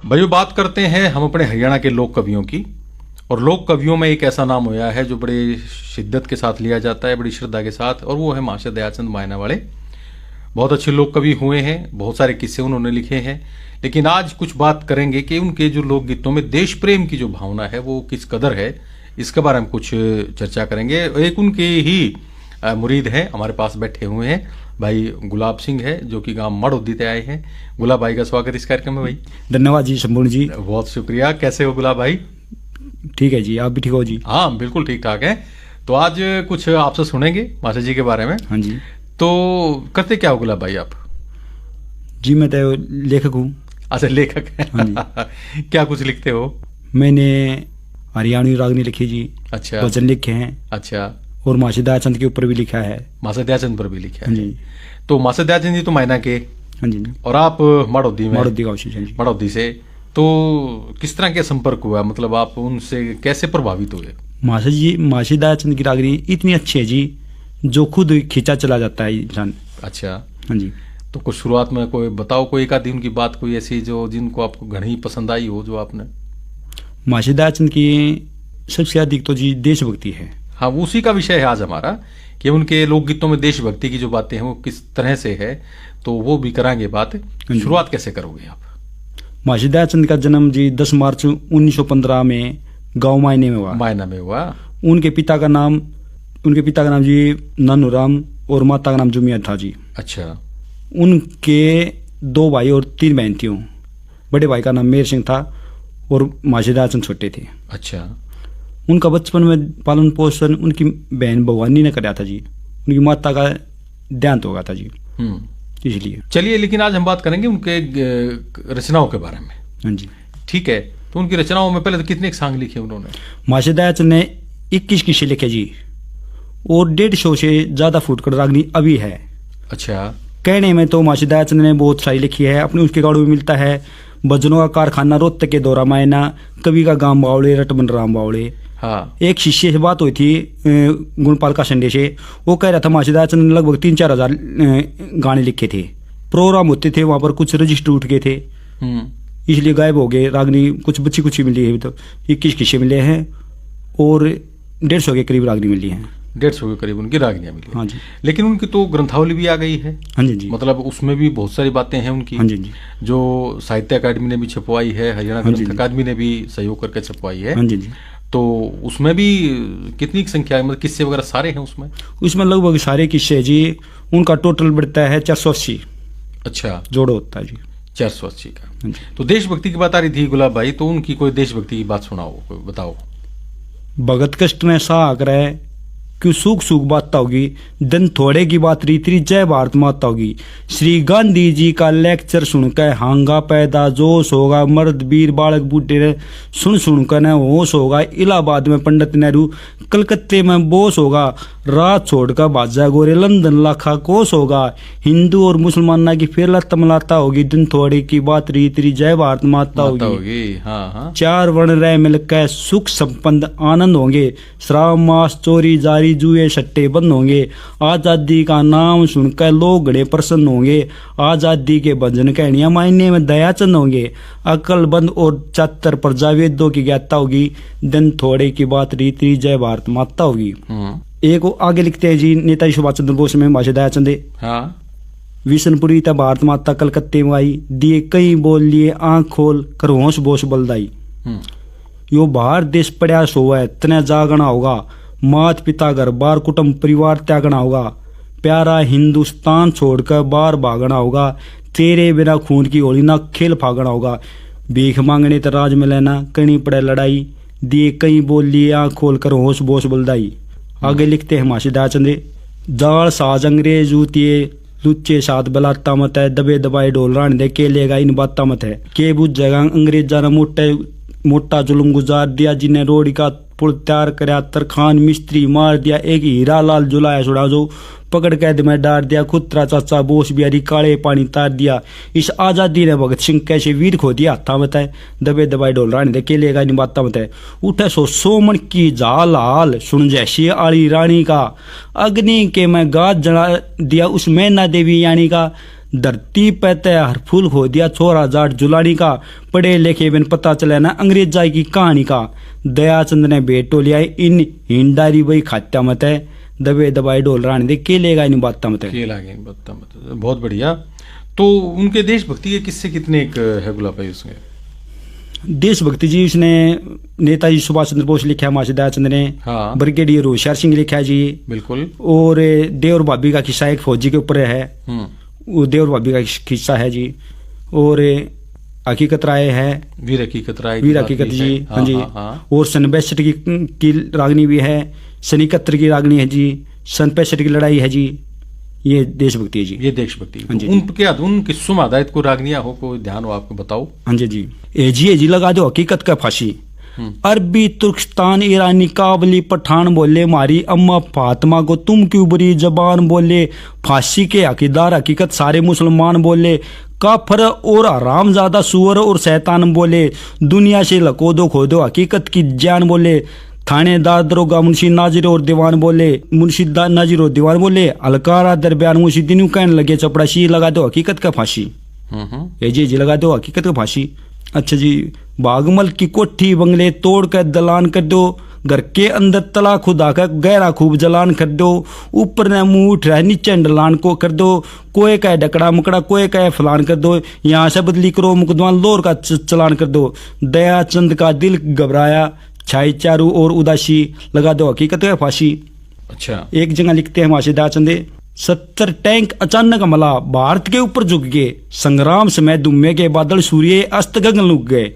भाइयों, बात करते हैं हम अपने हरियाणा के लोक कवियों की। और लोक कवियों में एक ऐसा नाम होया है जो बड़ी शिद्दत के साथ लिया जाता है, बड़ी श्रद्धा के साथ, और वो है महाशय दयाचंद मायना वाले। बहुत अच्छे लोक कवि हुए हैं, बहुत सारे किस्से उन्होंने लिखे हैं। लेकिन आज कुछ बात करेंगे कि उनके जो लोकगीतों में देश प्रेम की जो भावना है वो किस कदर है, इसके बारे में कुछ चर्चा करेंगे। एक उनके ही मुरीद हैं, हमारे पास बैठे हुए हैं, भाई गुलाब सिंह है, जो कि गांव मड़ौदी से आए हैं। गुलाब भाई का स्वागत इस कार्यक्रम में। भाई धन्यवाद जी, संपूर्ण जी। बहुत शुक्रिया। कैसे हो गुलाब भाई? ठीक है जी, आप भी ठीक हो जी? हाँ, बिल्कुल ठीक ठाक है। तो आज कुछ आपसे सुनेंगे मास्टर जी के बारे में। हाँ जी। तो करते क्या हो गुलाब भाई आप? जी मैं तो लेखक हूँ। अच्छा, लेखक है। हाँ जी। क्या कुछ लिखते हो? मैंने हरियाणवी रागनी लिखी जी। अच्छा। वचन लिखे हैं। अच्छा। और महाशय दयाचंद के ऊपर भी लिखा है। महाशय दयाचंद पर भी लिखा हाँ है। जी। तो महाशय दयाचंद जी तो मायना के, हाँ जी, और आप मड़ौदी में, मड़ौदी गाँव से। हाँ जी। मड़ौदी से। तो किस तरह के संपर्क हुआ, मतलब आप उनसे कैसे प्रभावित हुए? महाशय दयाचंद की रागनी इतनी अच्छी है जी, जो खुद खींचा चला जाता है इंसान। अच्छा। हाँ जी। तो कुछ शुरुआत में कोई बताओ, कोई एक आधी उनकी बात कोई ऐसी जो जिनको आपको घनी पसंद आई हो, जो आपने? महाशय दयाचंद की सबसे अधिक तो जी देशभक्ति है। हाँ, उसी का विषय है आज हमारा, कि उनके लोकगीतों में देशभक्ति की जो बातें हैं वो किस तरह से है, तो वो भी करांगे बात। शुरुआत कैसे करोगे आप? महाशय दयाचंद का जन्म जी 10 मार्च 1915 में गाँव मायने में हुआ। मायना में हुआ। उनके पिता का नाम जी नानूराम और माता का नाम जुमिया था जी। अच्छा। उनके 2 भाई और 3 बहन थी। बड़े भाई का नाम मेहर सिंह था और महाशय दयाचंद छोटे थे। अच्छा। उनका बचपन में पालन पोषण उनकी बहन भवानी ने कराया था जी। उनकी माता का देहांत हो गया था जी, इसलिए। चलिए, लेकिन आज हम बात करेंगे उनके रचनाओं के बारे में। हाँ जी। ठीक है। तो उनकी रचनाओं में पहले तो कितने सांग लिखे उन्होंने? महाशय दयाचंद ने 21 किस्से लिखे जी, और 150 से ज्यादा फुटकर रागनी अभी है। अच्छा। कहने में तो महाशय दयाचंद ने बहुत सारी लिखी है। अपने उसके गाड़ों में मिलता है भजनों का कारखाना, रोहतक के दौरा मायना, कवि का गांव बावड़े, रटबन राम बावड़े। हाँ। एक शिष्य से बात हुई थी गुणपाल का संडे से। वो कह रहा था महाशय दयाचंद ने लगभग 3-4 हजार गाने लिखे थे। प्रोग्राम होते थे वहां पर, कुछ रजिस्टर उठ गए थे, इसलिए गायब हो गए। रागनी कुछ बच्ची कुछ मिली है, तो 21 किस्से मिले हैं और 150 के करीब रागनी मिली है। 150 के करीब उनकी रागनियां मिली। हाँ जी। लेकिन उनकी तो ग्रंथावली भी आ गई है। हाँ जी जी। मतलब उसमें भी बहुत सारी बातें हैं उनकी। हाँ जी जी। जो साहित्य अकादमी ने भी छपवाई है, हरियाणा ग्रंथ अकादमी ने भी सहयोग करके छपवाई है। हाँ जी जी। तो उसमें भी कितनी संख्या है, मतलब किस्से वगैरह सारे हैं उसमें? उसमें लगभग सारे किस्से जी। उनका टोटल बढ़ता है 480। अच्छा। जोड़ो होता है जी 480 का। तो देशभक्ति की बात आ रही थी गुलाब भाई, तो उनकी कोई देशभक्ति की बात सुनाओ, कोई बताओ। भगत कष्ट में सा आकर है, क्यों सुख सुख बात होगी, दिन थोड़े की बात रीति, जय भारत माता होगी। श्री गांधी जी का लेक्चर सुनकर हांगा पैदा जोश होगा, मर्द वीर बालक बूढ़े सुन सुनकर न होश होगा। इलाहाबाद में पंडित नेहरू, कलकत्ते में बोस होगा, रात छोड़कर बाजा गोरे, लंदन लाखा कोस होगा। हिंदू और मुसलमाना की फिर तमलाता होगी, दिन थोड़े की बात रीति, जय भारत माता होगी। हाँ हाँ। 4 वर्ण रह मिलकर सुख संपन्न आनंद होंगे, श्रावण मास चोरी जारी जुए सट्टे बंद होंगे। आजादी का नाम सुनकर लोग बड़े प्रसन्न होंगे, आजादी के भजन कहनिया मायने में दयाचंद होंगे। अकल बंद और चातर प्रजावेदों की ज्ञाता होगी, दिन थोड़े की बात रीति, जय भारत माता होगी। एक आगे लिखते हैं जी नेताजी सुभाष चंद्र बोस में महाशय दयाचंद। हाँ। विशनपुरी था भारत माता कलकत्ते में आई, दिए कई बोल लिए आंख खोल कर होश बोस बलदाई। यो बाहर देश पड़ा सोवे तने जागना होगा, मात पिता घर बार कुटुंब परिवार त्यागना होगा। प्यारा हिंदुस्तान छोड़कर बाहर भागना होगा, तेरे बिना खून की होली ना खेल फागना होगा। भीख मांगने तो राज में लेना, कहीं पड़े लड़ाई, दिए कहीं बोल लिए आँख खोल कर होश बोस बलदाई। आगे लिखते हैं महाशय दयाचंद। जाल साज अंग्रेज जूतिए लुच्चे साथ बलाता मत है, दबे दबाए ढोल रान दे के लेगा इन बाता मत है। के बुझ जगह अंग्रेजा ने मोटा जुल्म गुजार दिया, जिन्हें रोड़ी का पुल तैयार कराया, तरखान मिस्त्री मार दिया, एक हीरा लाल जुलाया छुड़ा जो पकड़ कैद में डाल दिया। खुदरा चाचा बोस बिहारी काले पानी तार दिया, इस आजादी ने भगत सिंह कैसे वीर खो दिया था बताए, दबे दबाए ढोल रानी देखे लेगा इन बात बताए। उठे सोमन की जाल हाल सुन जैसी आली रानी का, अग्नि के मैं गाज जला दिया उस मैना देवी यानी का। धरती पे तय हर फूल खो दिया छोरा जाट जुलानी का, पढ़े लिखे बिन पता चले ना अंग्रेजाई की कहानी का। दयाचंद ने बेटो लिया इन हिंडारी वही खात्या मत है, दबे दबाई डोल रानी दे के लेगा इन बात मत है। बहुत बढ़िया। तो उनके देशभक्ति के किस्से कितने एक है गुलाब भाई उसमें? देशभक्ति जी उसने नेताजी सुभाष चंद्र बोस लिखा है, मासी दयाचंद ने। हाँ। ब्रिगेडियर होशियार सिंह लिखा है जी। बिल्कुल। और देवर भाभी का किस्सा एक फौजी के ऊपर है, वो देवर भाभी का किस्सा है जी। और हकीकत राय है, वीर हकीकत राय, वीर हकीकत जी। हाँ जी। और सन 62 की रागनी भी है, सन 71 की रागनी है जी, सन 65 की लड़ाई है जी। ये देशभक्ति है जी। ये देशभक्ति। उन किस्सों में आधारित को रागनिया हो, कोई ध्यान हो आपको बताओ। हाँ जी जी। एजी लगा दो हकीकत का फांसी। अरबी तुर्कस्तान ईरानी काबली पठान बोले मारी अम्मा फातिमा को तुम क्यों बुरी जबान बोले, फांसी के हकीदार हकीकत सारे मुसलमान बोले, काफर और हरामजादा सुअर और शैतान बोले, दुनिया से लको दो खो दो हकीकत की जान बोले, थानेदार दरोगा मुंशी नाजिर और दीवान बोले, मुंशी नाजिर और दीवान बोले, अलकारा दरबियान मुंशी दिनू कहने लगे चपड़ासी लगा दो हकीकत का फांसी। जी लगा दो हकीकत का फांसी। अच्छा जी। बागमल की कोठी बंगले तोड़ कर दलान कर दो, घर के अंदर तला खुदा कर गहरा खूब जलान कर दो, ऊपर ने मुंह उठ रहा है नीचे डलान को कर दो, कोई का डकड़ा मुकड़ा कोई का फलान कर दो, यहाँ से बदली करो मुकदमा लोर का चलान कर दो। दयाचंद का दिल घबराया छाई चारू और उदासी लगा दो हकीकत का फांसी। अच्छा। एक जगह लिखते हैं मासी दयाचंद, 70 टैंक अचानक हमला भारत के ऊपर झुक गए, संग्राम समय दुम्मे के बादल सूर्य अस्त गगन लुक गए,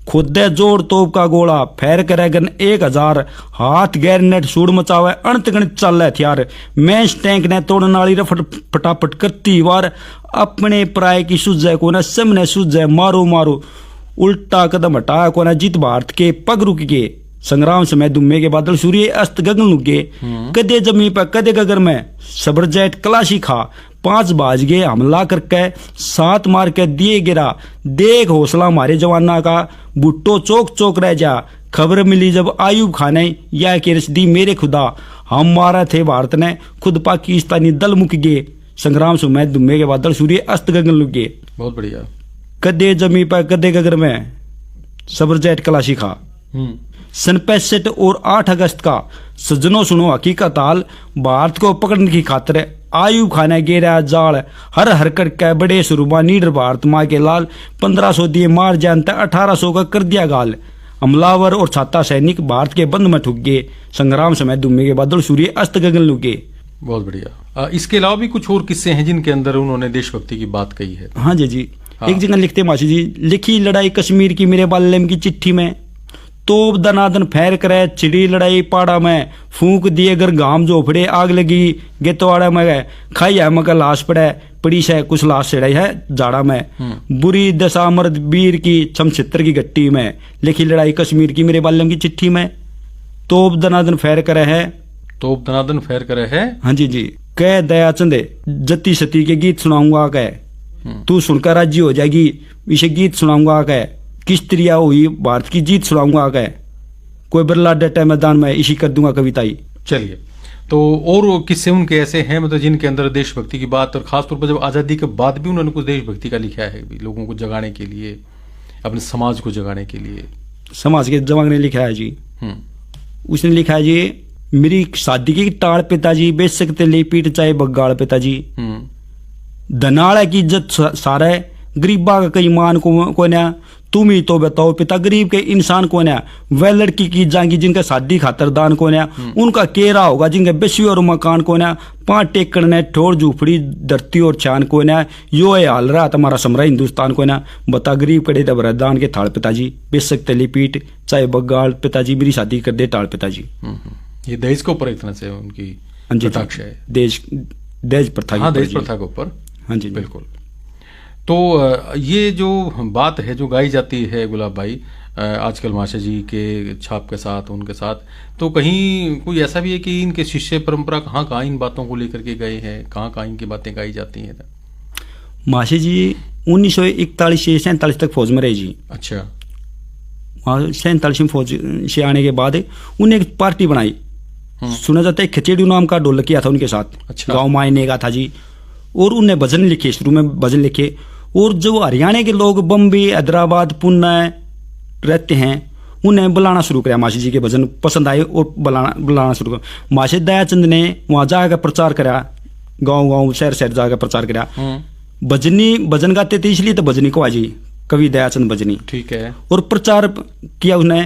खुदे जोड़ तोप का गोला फैर करे गन 1000, हाथ गैर नेट सूड़ मचावे अनंत गणित चल हथियार, मैंस टैंक ने तोड़न वाली रफट फटाफट करती वार, अपने प्राय की सुझे को न सबने सुझे मारो मारो, उल्टा कदम हटाया को न जीत भारत के पग रुक गए, संग्राम समय दुम्मे के बादल सूर्य अस्त गगन लुगे, कदे जमी पर कदे गगर में सबर जैट कलाशी खा, 5 बाज गए हमला करके 7 मार के दिए गिरा, देख हौसला हमारे जवाना का भुट्टो चौक चौक रह जा, खबर मिली जब आयूब खाने या के रसदी मेरे खुदा, हम मारा थे भारत ने खुद पाकिस्तानी दल मुक गए, संग्राम समय दुम्मे के बादल सूर्य अस्त गगन लुगे। बहुत बढ़िया। कदे जमी पर कदे गगर में सबर जैट कलाशी खा। सन 65 और 8 अगस्त का सज्जनों सुनो हकीकत हाल, भारत को पकड़ने की खातिर आयूब खान ने गेरा जाल, हर हर करके बड़े सुरबा नीडर भारत माँ के लाल, 1500 दिए मार जानता 1800 का कर दिया गाल, हमलावर और छाता सैनिक भारत के बंद में ठुक गए, संग्राम समय दुम्मे के बादल सूर्य अस्त गगन लुगे। बहुत बढ़िया। इसके अलावा भी कुछ और किस्से हैं जिनके अंदर उन्होंने देशभक्ति की बात कही है? हाँ जी। हाँ। एक जगह लिखते मासी जी, लिखी लड़ाई कश्मीर की मेरे बाल्यम की चिट्ठी में, तोप दनादन फैर करे चिड़ी लड़ाई पाड़ा में, फूंक दिए अगर घाम झोपड़े आग लगी गेतवाड़ा में, खाई है मगर लाश पड़े पड़ी से कुछ लाश चढ़ाई है जाड़ा में, बुरी दशा मर्द वीर की 76 की गट्टी में, लिखी लड़ाई कश्मीर की मेरे बाल्यम की चिट्ठी में, तोप दनादन फैर करे है, तोप दनादन फैर करे है। हाँ जी जी। कह दयाचंद जति सती के गीत सुनाऊंगा कह, तू सुनकर राजी हो जाएगी, इसे गीत सुनाऊंगा कह, किस त्रिया हुई भारत की जीत सुनाऊंगा कह, कोई बिरला डटे मैदान में इसी कर दूंगा कविताई। चलिए, तो और किस्से उनके ऐसे हैं मतलब जिनके अंदर देशभक्ति की बात, और खासतौर पर जब आज़ादी के बाद भी उन्होंने कुछ देशभक्ति का लिखा है, लोगों को जगाने के लिए, अपने समाज को जगाने के लिए, समाज के जगाने ने लिखा है जी। उसने लिखा है जी, मेरी शादी की टाड़ पिताजी बेच सकते ले पीट चाहे बगाड़ पिताजी, धनाड़ा की इज्जत सारा गरीबा का कई मान को ना, तुम ही तो बताओ पिता गरीब के इंसान को ना, वह लड़की की जाएंगी जिनका शादी खातर दान को ना, उनका केरा होगा जिनका बेसी और मकान को ना, 5 टेकड़ ने ठोर झूपड़ी धरती और छान को ना, यो है हाल रहा तुम्हारा समरा हिंदुस्तान को ना, बता गरीब कड़े दबरा दान के थाड़ पिताजी, बेच सकते ले पीट चाहे बगाड़ पिताजी, मेरी शादी कर दे टाड़ पिताजी। ये दहेज के ऊपर एक तरह से उनकी कटाक्ष है, दहेज प्रथा के ऊपर। हाँ जी बिल्कुल। तो ये जो बात है जो गाई जाती है गुलाब भाई आजकल माशा जी के छाप के साथ, उनके साथ, तो कहीं कोई ऐसा भी है कि इनके शिष्य परंपरा कहाँ कहाँ इन बातों को लेकर के गए हैं, कहाँ कहाँ इनकी बातें गाई जाती हैं? माशा जी 1941 से 47 तक फौज में रहे जी। अच्छा। 47 में फौज से आने के बाद उन्हें एक पार्टी बनाई, सुना जाता है खिचड़ी नाम का ढोलक किया था उनके साथ। अच्छा। गाँव मायने का था जी, और उन्हें भजन लिखे, शुरू में भजन लिखे। और जो हरियाणा के लोग बम्बई, हैदराबाद, पुणे रहते हैं उन्हें बुलाना शुरू किया। मासी जी के भजन पसंद आए और बुलाना शुरू किया। मासी दयाचंद ने वहां जाकर प्रचार करा, गांव गांव शहर शहर जाकर प्रचार करा। भजनी भजन गाते थे इसलिए तो भजनी को आजी कवि दयाचंद भजनी, ठीक है। और प्रचार किया उसने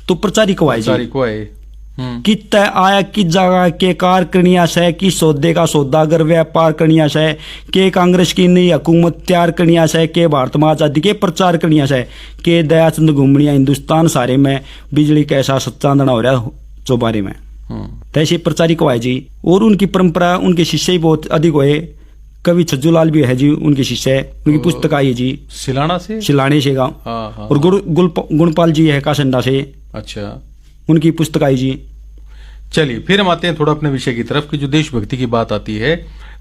तो प्रचारी को आए कि तय आया कि जगह के कार करनिया से, कि सौदे का सौदागर व्यापार करनिया से, के कांग्रेस की नई हुकूमत तैयार करनिया से, के भारत में आजादी के प्रचार करनिया से, के दयाचंद घूमनिया हिंदुस्तान सारे में बिजली कैसा सच्चांदना हो रहा चौबारे में। तैसे प्रचारी को आए जी। और उनकी परंपरा, उनके शिष्य ही बहुत अधिक हुए। कवि छज्जूलाल भी है जी उनके शिष्य, उनकी पुस्तक आई है जी सिलाने से गाँव। और गुणपाल जी है कासंडा से, अच्छा, उनकी पुस्तक आई जी। चलिए फिर हम आते हैं थोड़ा अपने विषय की तरफ कि जो देशभक्ति की बात आती है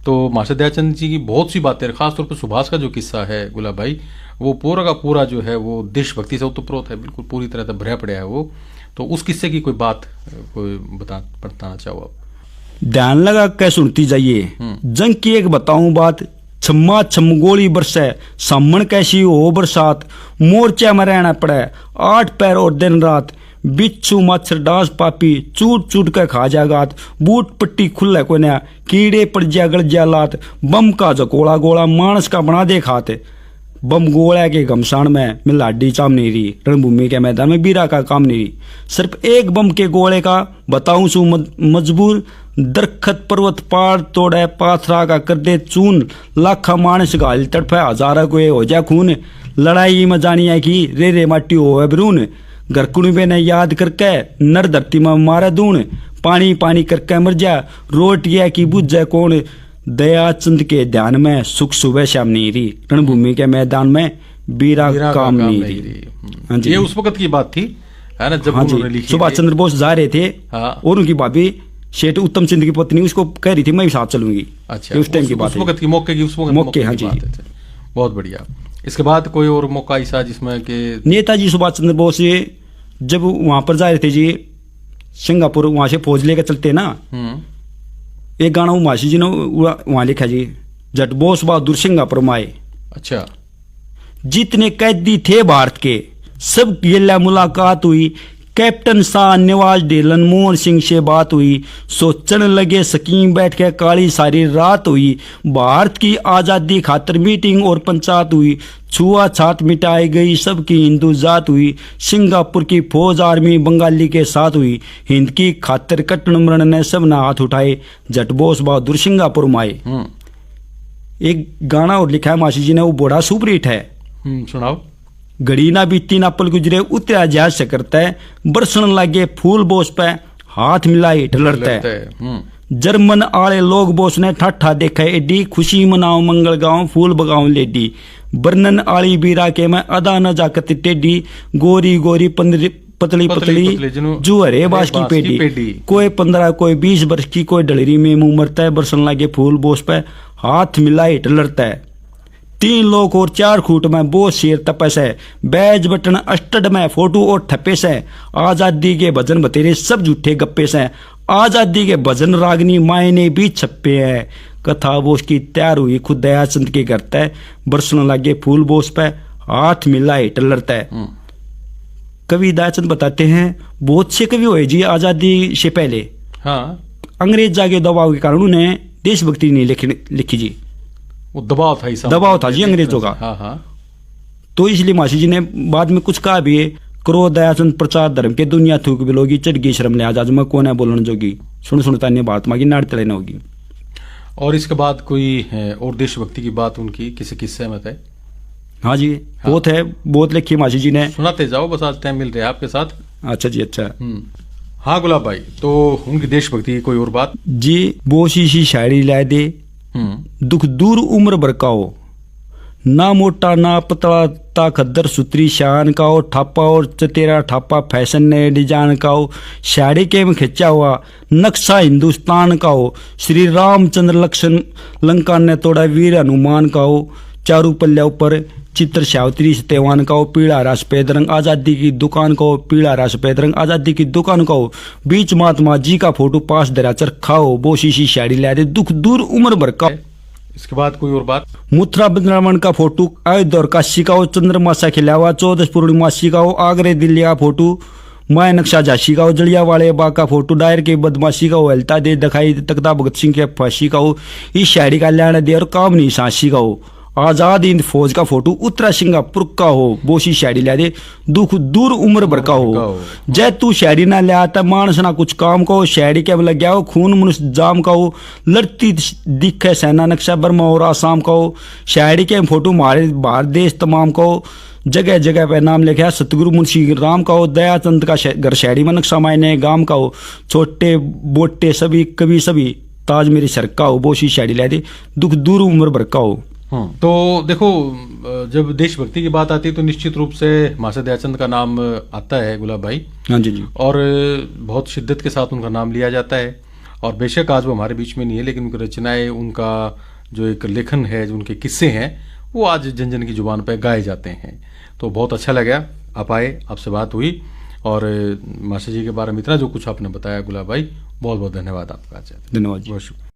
तो मास्टर दयाचंद जी की बहुत सी बातें, खासतौर पर सुभाष का जो किस्सा है गुलाब भाई, वो पूरा का पूरा जो है वो देशभक्ति से ओतप्रोत है, बिल्कुल पूरी तरह से भरा पड़ा है वो। तो उस किस्से की कोई बात कोई बताना चाहो आप? ध्यान लगा के सुनती जाइए। जंग की एक बताऊं बात, छम्मा छम गोली बरसे, सामन कैसी हो बरसात, मोर्चे में रहना पड़े 8 पैर और दिन रात, बिच्छू मच्छर डांस पापी चूट चूट के खा जागात, बूट पट्टी खुले को नया, कीड़े पड़ जा गड़ जा लात, बम का जकोड़ा गोला मानस का बना दे खाते, बम गोला के घमसान में मिलाडी चाम नहीं रही, रणभूमि के मैदान में बीरा का काम नहीं रही। सिर्फ एक बम के गोले का बताऊं सू मजबूर, दरखत पर्वत पार तोड़े पाथरा का कर दे चून, लाखा मानस घायल तड़फे हजारा को हो जा खून, लड़ाई में जानी है कि रे रे माटी हो ब्रून, घर कुणबे ने याद करके नर धरती में मारे दून, पानी पानी करके मर जा रोटिया की बुझ जाए कौन, दयाचंद के ध्यान में सुख सुबह शाम नहीं रही, रणभूमि के मैदान में बीरा काम नहीं रही। ये उस वक्त की बात थी है ना, जब उन्होंने लिखी। सुभाष चंद्र बोस जा रहे थे और उनकी भाभी शेठ उत्तम सिंह की पत्नी उसको कह रही थी मैं भी साथ चलूंगी। अच्छा, उस टाइम की बात, उस वक्त की मौके की, उस मौके हाँ जी, बहुत बढ़िया। इसके बाद कोई और मौका ऐसा जिसमें कि नेताजी सुभाष चंद्र बोस जब वहां पर जा रहे थे जी सिंगापुर, वहां से फौज लेकर चलते ना, एक गाना मासी जी ने वहां लिखा जी, जट बोस बहादुर सिंगापुर में आए। अच्छा, जितने कैदी थे भारत के सब ये मुलाकात हुई, कैप्टन शाह नवाज डेलन मोहन सिंह से बात हुई, सोचने लगे स्कीम बैठ के काली सारी रात हुई, भारत की आज़ादी खातर मीटिंग और पंचायत हुई, छुआछूत मिटाई गई सबकी हिंदू जात हुई, सिंगापुर की फौज आर्मी बंगाली के साथ हुई, हिंद की खातर कट्टन मरण ने सब ना हाथ उठाए, जट बोस बहादुर सिंगापुर में आए। एक गाना और लिखा है मासी जी ने, वो बड़ा सुपर हिट है, सुनाओ। घड़ी ना बीती ना पल गुजरे उतरा जहाज से करता है, बरसन लागे फूल बोस पे हाथ मिलाए हिटलर है, जर्मन आले लोग बोस ने ठाठा देखा एडी, खुशी मनाओ मंगल गाँव फूल बगाओ लेडी, बर्नन आली बीरा के मैं अदा न जाकत टेडी, गोरी गोरी पतली पतली जुअरे बास की पेटी, कोई 15 कोई 20 वर्ष की, कोई डलरी में मुंह मरता है, बरसन लागे फूल बोस पे हाथ मिलाए हिटलर है, 3 लोग और 4 खूट में बोस शेर तपस है, बैज बटन अस्टड में फोटो और ठप्पे से, आजादी के भजन बतेरे सब झूठे गप्पे से, आजादी के भजन रागनी मायने भी छप्पे हैं, कथा बोस की तैयार हुई खुद दयाचंद के घर तय, बरसन लगे फूल बोस पे हाथ मिला हिटलर तय। कवि दयाचंद बताते हैं बहुत से कवि हुए जी आजादी से पहले, हाँ, अंग्रेज के दबाव के कारण उन्हें देशभक्ति नहीं लिखी जी, वो दबाव था जी अंग्रेजों का। हाँ हाँ। तो इसलिए मासी जी ने बाद में कुछ कहा भी है, करो दयाचंद प्रचार धर्म के दुनिया थूक बिलोगी, चढ़गी शर्म ने आजाद में कौन है बोलन जोगी, सुन तान्य बात माँ की नाड़ तलेना होगी। और इसके बाद कोई और देशभक्ति की बात उनकी किसी किस्से में है? हाँ जी, हाँ। बहुत है, बहुत लिखी मासी जी ने, सुनाते जाओ, बस आज टाइम मिल रहा है आपके साथ। अच्छा जी, अच्छा। हाँ गुलाब भाई, तो उनकी देशभक्ति की कोई और बात जी? बोसी सी शायरी ला दे, दुख दूर उम्र भर का हो, ना मोटा ना पतला ता खद्दर सुतरी शान का हो, ठापा और चतेरा ठापा फैशन ने डिजाइन का हो, शायरी के में खिंचा हुआ नक्शा हिंदुस्तान का हो, श्री रामचंद्र लक्ष्मण लंका ने तोड़ा वीर हनुमान का हो, चारू पल्ल्या ऊपर चित्र सावित्री सत्यवान का हो, पीला रस सफेद रंग आजादी की दुकान का हो, पीला रस सफेद रंग आजादी की दुकान का हो, बीच महात्मा जी का फोटो पास दराचर खाओ, बोसी सी शायरी ला दे दुख दूर उम्र भर का। इसके बाद कोई और बात? मथुरा वृंदावन का फोटो, अयोध्या और काशी का हो, चंद्रमासा खिला हुआ, 14 पूर्णिमासी का हो, आगरे दिल्ली का फोटो, माय नक्शा झांसी का हो, जलियांवाले बाग का फोटो, डायर के बदमाशी का हो, हलता दे दिखाई तख्ता भगत सिंह के फांसी का हो, इस शायरी का लेना दे और काम नहीं सांसी का हो, आजाद हिंद फौज का फोटो, उत्तरा सिंगापुर का हो, बोसी शायरी ला दे, दुख दूर उम्र भर का हो, जय तू शायरी ना ले आता मानस ना कुछ काम का हो, शायरी के लग गया हो, खून मनुष्य जाम का हो, लड़ती दिखे सेना नक्शा बर्मा और आसाम का हो, शायरी के फोटो हमारे भारत देश तमाम का हो, जगह जगह पे नाम लिखा है सतगुरु मुंशी राम का हो, दयाचंद का घर शहरी में नक्शा मायने गांव का हो, छोटे बोटे सभी कवि सभी ताज मेरी सर का हो, बोसी शायरी ला दे, दुख दूर उम्र भर का हो। तो देखो, जब देशभक्ति की बात आती है तो निश्चित रूप से मास्टर दयाचंद का नाम आता है गुलाब भाई। हाँ जी जी। और बहुत शिद्दत के साथ उनका नाम लिया जाता है, और बेशक आज वो हमारे बीच में नहीं है, लेकिन उनकी रचनाएं, उनका जो एक लेखन है, जो उनके किस्से हैं, वो आज जन जन की जुबान पर गाए जाते हैं। तो बहुत अच्छा लगा आप आए, आपसे बात हुई, और मास्टर जी के बारे में इतना जो कुछ आपने बताया गुलाब भाई, बहुत बहुत धन्यवाद आपका। धन्यवाद जी। बहुत शुक्रिया।